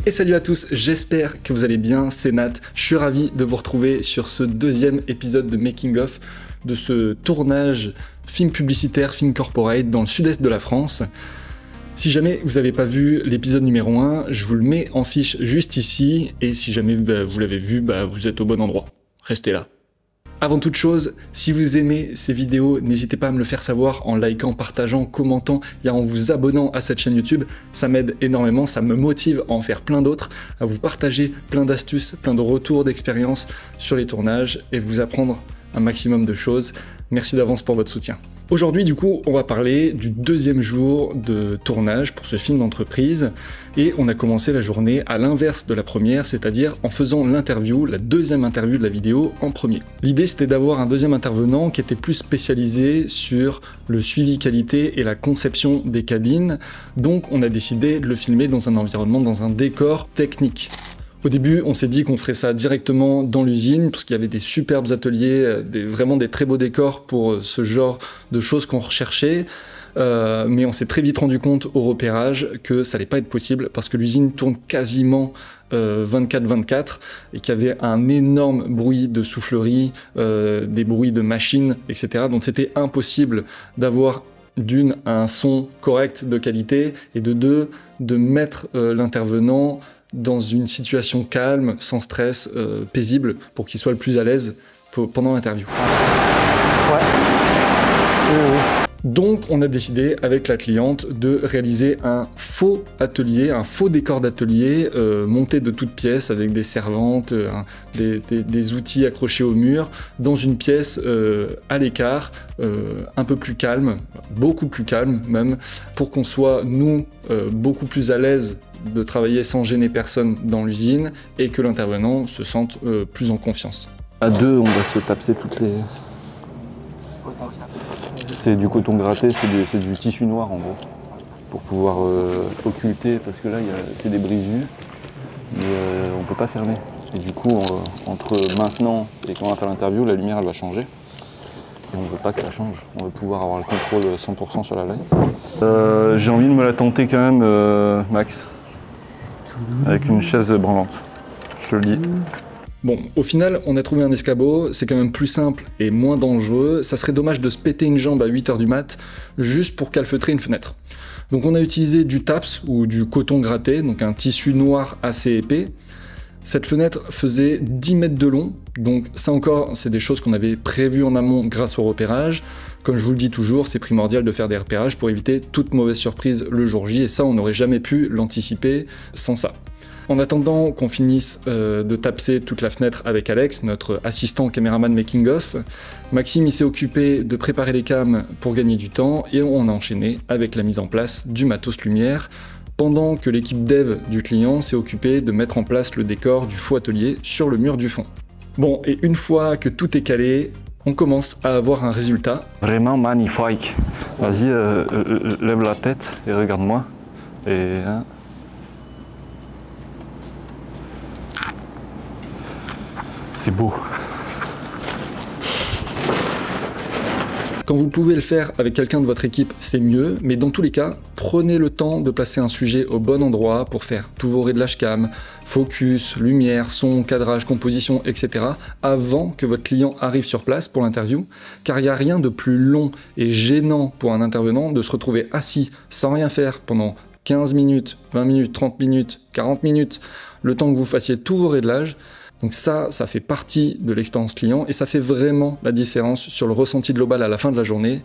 Et salut à tous, j'espère que vous allez bien, c'est Nat. Je suis ravi de vous retrouver sur ce deuxième épisode de Making of de ce tournage film publicitaire, film corporate dans le sud-est de la France. Si jamais vous n'avez pas vu l'épisode numéro 1, je vous le mets en fiche juste ici, et si jamais vous l'avez vu, vous êtes au bon endroit. Restez là. Avant toute chose, si vous aimez ces vidéos, n'hésitez pas à me le faire savoir en likant, partageant, commentant et en vous abonnant à cette chaîne YouTube. Ça m'aide énormément, ça me motive à en faire plein d'autres, à vous partager plein d'astuces, plein de retours d'expérience sur les tournages et vous apprendre un maximum de choses. Merci d'avance pour votre soutien. Aujourd'hui, du coup, on va parler du deuxième jour de tournage pour ce film d'entreprise et on a commencé la journée à l'inverse de la première, c'est-à-dire en faisant l'interview, la deuxième interview de la vidéo en premier. L'idée, c'était d'avoir un deuxième intervenant qui était plus spécialisé sur le suivi qualité et la conception des cabines, donc on a décidé de le filmer dans un environnement, dans un décor technique. Au début, on s'est dit qu'on ferait ça directement dans l'usine, parce qu'il y avait des superbes ateliers, vraiment des très beaux décors pour ce genre de choses qu'on recherchait. Mais on s'est très vite rendu compte au repérage que ça allait pas être possible, parce que l'usine tourne quasiment 24/24, et qu'il y avait un énorme bruit de soufflerie, des bruits de machines, etc. Donc c'était impossible d'avoir d'une, un son correct de qualité, et de deux, de mettre l'intervenant dans une situation calme, sans stress, paisible, pour qu'il soit le plus à l'aise pendant l'interview. Ouais. Donc on a décidé avec la cliente de réaliser un faux atelier, un faux décor d'atelier monté de toutes pièces avec des servantes, des outils accrochés au mur, dans une pièce à l'écart, un peu plus calme, beaucoup plus calme même, pour qu'on soit nous beaucoup plus à l'aise de travailler sans gêner personne dans l'usine et que l'intervenant se sente plus en confiance. À deux, on va se tapser toutes les... C'est du coton gratté, c'est du tissu noir en gros, pour pouvoir occulter, parce que là c'est des brisures, mais on peut pas fermer. Et du coup, entre maintenant et quand on va faire l'interview, la lumière elle va changer. Et on ne veut pas que ça change, on veut pouvoir avoir le contrôle 100% sur la ligne. J'ai envie de me la tenter quand même, Max, avec une chaise branlante, je te le dis. Bon, au final, on a trouvé un escabeau, c'est quand même plus simple et moins dangereux. Ça serait dommage de se péter une jambe à 8h du mat, juste pour calfeutrer une fenêtre. Donc on a utilisé du TAPS, ou du coton gratté, donc un tissu noir assez épais. Cette fenêtre faisait 10 mètres de long, donc ça encore, c'est des choses qu'on avait prévues en amont grâce au repérage. Comme je vous le dis toujours, c'est primordial de faire des repérages pour éviter toute mauvaise surprise le jour J, et ça, on n'aurait jamais pu l'anticiper sans ça. En attendant qu'on finisse de tapser toute la fenêtre avec Alex, notre assistant caméraman making of, Maxime il s'est occupé de préparer les cams pour gagner du temps, et on a enchaîné avec la mise en place du matos lumière, pendant que l'équipe dev du client s'est occupée de mettre en place le décor du faux atelier sur le mur du fond. Bon, et une fois que tout est calé, on commence à avoir un résultat. Vraiment magnifique. Vas-y, lève la tête et regarde-moi. Et... Hein. C'est beau. Quand vous pouvez le faire avec quelqu'un de votre équipe, c'est mieux, mais dans tous les cas, prenez le temps de placer un sujet au bon endroit pour faire tous vos réglages cam, focus, lumière, son, cadrage, composition, etc. avant que votre client arrive sur place pour l'interview, car il n'y a rien de plus long et gênant pour un intervenant de se retrouver assis sans rien faire pendant 15 minutes, 20 minutes, 30 minutes, 40 minutes, le temps que vous fassiez tous vos réglages. Donc ça fait partie de l'expérience client et ça fait vraiment la différence sur le ressenti global à la fin de la journée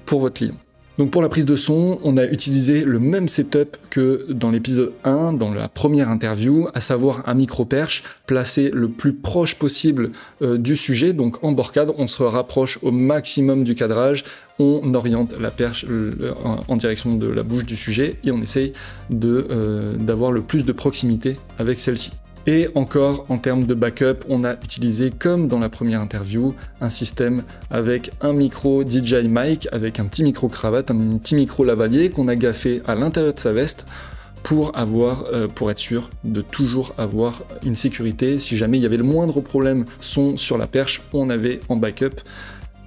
pour votre client. Donc pour la prise de son, on a utilisé le même setup que dans l'épisode 1, dans la première interview, à savoir un micro-perche placé le plus proche possible du sujet. Donc en bord cadre, on se rapproche au maximum du cadrage, on oriente la perche en direction de la bouche du sujet et on essaye d'avoir le plus de proximité avec celle-ci. Et encore, en termes de backup, on a utilisé, comme dans la première interview, un système avec un micro DJI mic, avec un petit micro cravate, un petit micro lavalier qu'on a gaffé à l'intérieur de sa veste pour être sûr de toujours avoir une sécurité. Si jamais il y avait le moindre problème son sur la perche, on avait en backup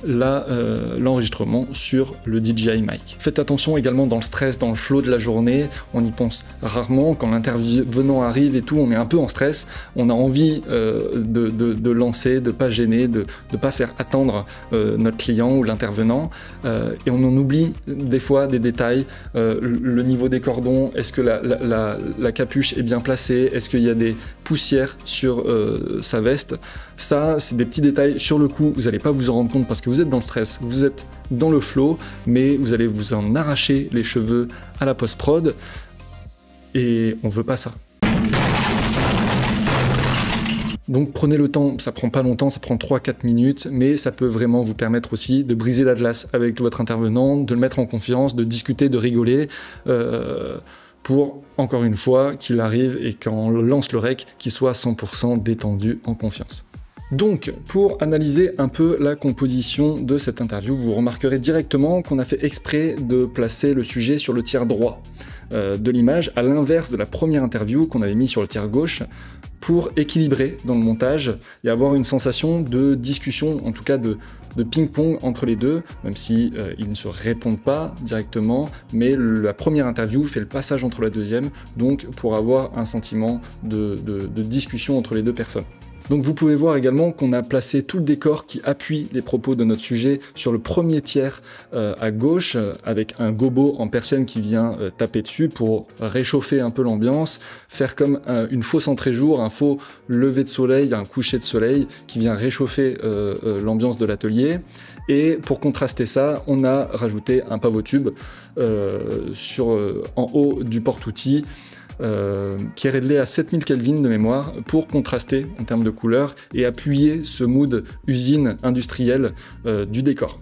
l'enregistrement sur le DJI mic. Faites attention également dans le stress, dans le flow de la journée, on y pense rarement, quand l'intervenant arrive et tout, on est un peu en stress, on a envie de lancer, de pas gêner, de pas faire attendre notre client ou l'intervenant, et on en oublie des fois des détails, le niveau des cordons, est-ce que la capuche est bien placée, est-ce qu'il y a des poussières sur sa veste. Ça, c'est des petits détails. Sur le coup, vous n'allez pas vous en rendre compte parce que vous êtes dans le stress, vous êtes dans le flow, mais vous allez vous en arracher les cheveux à la post-prod, et on veut pas ça. Donc prenez le temps, ça prend pas longtemps, ça prend 3-4 minutes, mais ça peut vraiment vous permettre aussi de briser la glace avec votre intervenant, de le mettre en confiance, de discuter, de rigoler, pour, encore une fois, qu'il arrive et quand on lance le rec, qu'il soit 100% détendu, en confiance. Donc, pour analyser un peu la composition de cette interview, vous remarquerez directement qu'on a fait exprès de placer le sujet sur le tiers droit de l'image, à l'inverse de la première interview qu'on avait mis sur le tiers gauche, pour équilibrer dans le montage et avoir une sensation de discussion, en tout cas de ping-pong entre les deux, même si ils ne se répondent pas directement, mais la première interview fait le passage entre la deuxième, donc pour avoir un sentiment de discussion entre les deux personnes. Donc vous pouvez voir également qu'on a placé tout le décor qui appuie les propos de notre sujet sur le premier tiers à gauche, avec un gobo en persienne qui vient taper dessus pour réchauffer un peu l'ambiance, faire comme une fausse entrée-jour, un faux lever de soleil, un coucher de soleil qui vient réchauffer l'ambiance de l'atelier. Et pour contraster ça, on a rajouté un pavotube en haut du porte-outils, qui est réglé à 7000 Kelvin de mémoire pour contraster en termes de couleur et appuyer ce mood usine industrielle du décor.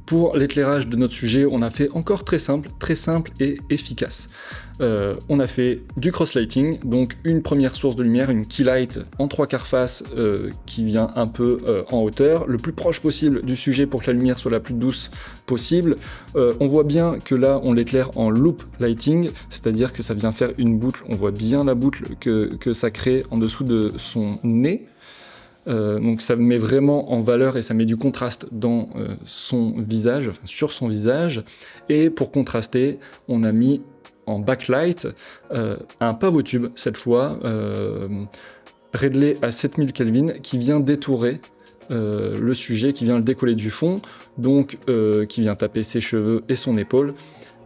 Pour l'éclairage de notre sujet, on a fait encore très simple et efficace. On a fait du cross-lighting, donc une première source de lumière, une key light en 3/4 face qui vient un peu en hauteur, le plus proche possible du sujet pour que la lumière soit la plus douce possible. On voit bien que là, on l'éclaire en loop lighting, c'est-à-dire que ça vient faire une boucle, on voit bien la boucle que ça crée en dessous de son nez. Donc ça met vraiment en valeur et ça met du contraste dans son visage, enfin, sur son visage. Et pour contraster, on a mis en backlight un pavotube cette fois, réglé à 7000 Kelvin, qui vient détourer le sujet, qui vient le décoller du fond, donc qui vient taper ses cheveux et son épaule.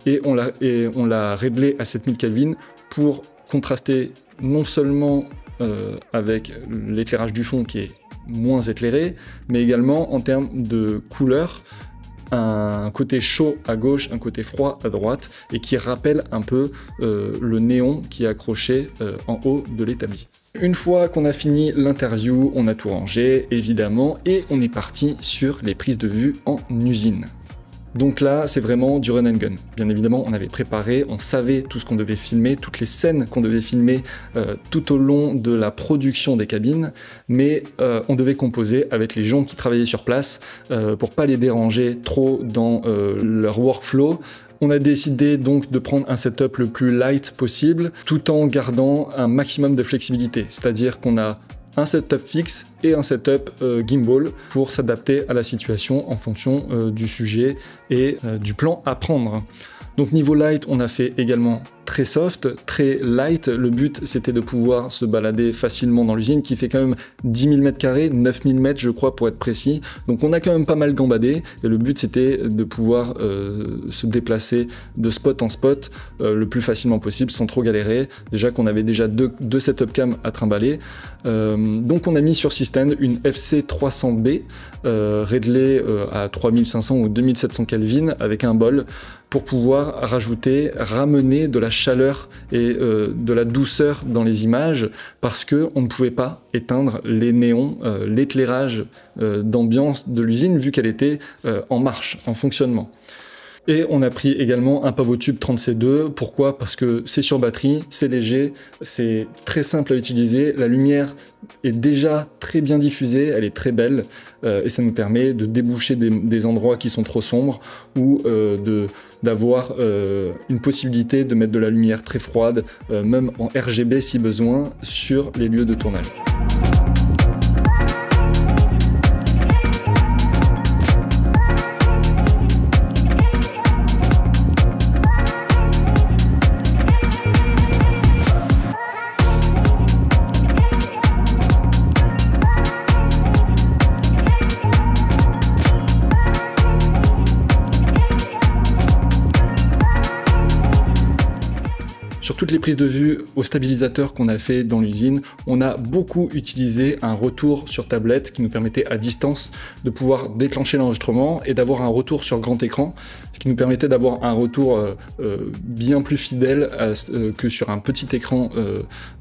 Et on l'a réglé à 7000 Kelvin pour contraster non seulement avec l'éclairage du fond qui est moins éclairé, mais également en termes de couleur, un côté chaud à gauche, un côté froid à droite, et qui rappelle un peu le néon qui est accroché en haut de l'établi. Une fois qu'on a fini l'interview, on a tout rangé, évidemment, et on est parti sur les prises de vue en usine. Donc là, c'est vraiment du run and gun. Bien évidemment, on avait préparé, on savait tout ce qu'on devait filmer, toutes les scènes qu'on devait filmer tout au long de la production des cabines, mais on devait composer avec les gens qui travaillaient sur place pour pas les déranger trop dans leur workflow. On a décidé donc de prendre un setup le plus light possible, tout en gardant un maximum de flexibilité. C'est-à-dire qu'on a un setup fixe et un setup gimbal pour s'adapter à la situation en fonction du sujet et du plan à prendre. Donc niveau light, on a fait également très soft, très light. Le but, c'était de pouvoir se balader facilement dans l'usine qui fait quand même 10 000 m², 9 000 mètres je crois pour être précis. Donc on a quand même pas mal gambadé et le but c'était de pouvoir se déplacer de spot en spot le plus facilement possible sans trop galérer. Déjà qu'on avait déjà deux setup cam à trimballer. Donc on a mis sur Systend une FC300B réglée à 3500 ou 2700 Kelvin avec un bol pour pouvoir ramener de la chaleur et de la douceur dans les images parce que on ne pouvait pas éteindre les néons, l'éclairage d'ambiance de l'usine vu qu'elle était en marche, en fonctionnement. Et on a pris également un pavotube 30C2. Pourquoi? Parce que c'est sur batterie, c'est léger, c'est très simple à utiliser. La lumière est déjà très bien diffusée, elle est très belle et ça nous permet de déboucher des endroits qui sont trop sombres ou d'avoir une possibilité de mettre de la lumière très froide, même en RGB si besoin, sur les lieux de tournage. sur toutes les prises de vue au stabilisateur qu'on a fait dans l'usine, on a beaucoup utilisé un retour sur tablette qui nous permettait à distance de pouvoir déclencher l'enregistrement et d'avoir un retour sur grand écran, ce qui nous permettait d'avoir un retour bien plus fidèle que sur un petit écran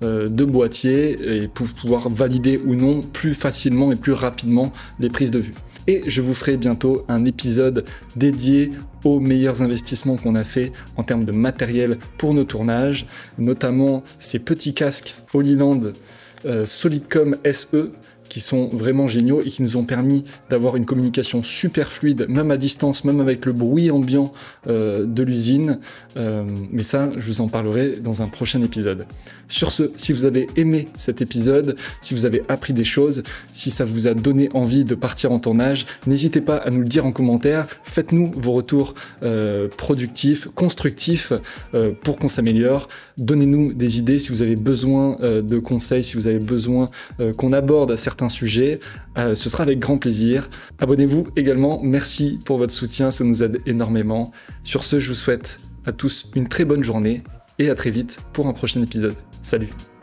de boîtier et pour pouvoir valider ou non plus facilement et plus rapidement les prises de vue. Et je vous ferai bientôt un épisode dédié aux meilleurs investissements qu'on a fait en termes de matériel pour nos tournages, notamment ces petits casques Holyland Solidcom SE qui sont vraiment géniaux et qui nous ont permis d'avoir une communication super fluide, même à distance, même avec le bruit ambiant de l'usine. Mais ça, je vous en parlerai dans un prochain épisode. Sur ce, si vous avez aimé cet épisode, si vous avez appris des choses, si ça vous a donné envie de partir en tournage, n'hésitez pas à nous le dire en commentaire. Faites-nous vos retours productifs, constructifs, pour qu'on s'améliore. Donnez-nous des idées si vous avez besoin de conseils, si vous avez besoin qu'on aborde certains sujets, ce sera avec grand plaisir. Abonnez-vous également, merci pour votre soutien, ça nous aide énormément. Sur ce, je vous souhaite à tous une très bonne journée et à très vite pour un prochain épisode. Salut!